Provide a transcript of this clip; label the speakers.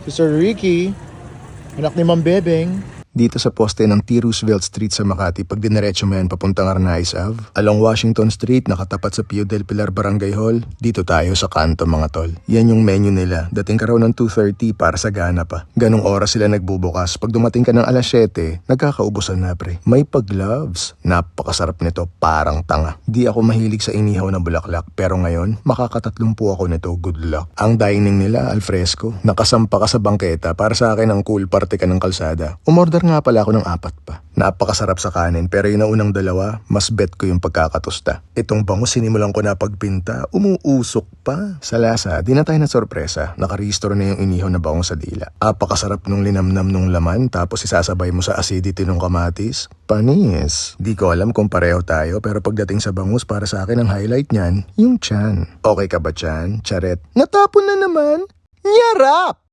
Speaker 1: Si Sir Ricky, anak ni Ma'am Bebeng. Dito sa poste ng T. Roosevelt Street sa Makati, pag diniretso mo yan papuntang Arnaiz Ave, along Washington Street, nakatapat sa Pio del Pilar Barangay Hall, dito tayo sa kanto mga tol. Yan yung menu nila. Dating ka raw ng 2:30 para sa gana pa. Ganong oras sila nagbubukas. Pag dumating ka ng alas 7, nagkakaubusan na pre. May pag-gloves. Napakasarap nito, parang tanga. Di ako mahilig sa inihaw na bulaklak, pero ngayon, makakatatlumpu ako nito, good luck. Ang dining nila, alfresco. Nakasampa ka sa bangketa, para sa akin ang cool parte ka ng kalsada. Umorder nga pala ako ng 4 pa. Napakasarap sa kanin, pero yung naunang 2, mas bet ko yung pagkakatusta. Itong bango sinimulan ko na pagpinta, umuusok pa. Sa lasa, di na tayo na sorpresa. Nakarehistro na yung inihaw na bango sa dila. Apakasarap nung linamnam nung laman, tapos isasabay mo sa acidity nung kamatis. Panis. Di ko alam kung pareho tayo, pero pagdating sa bangus, para sa akin ang highlight niyan, yung tiyan. Okay ka ba tiyan? Charet. Natapon na naman? Nyarap!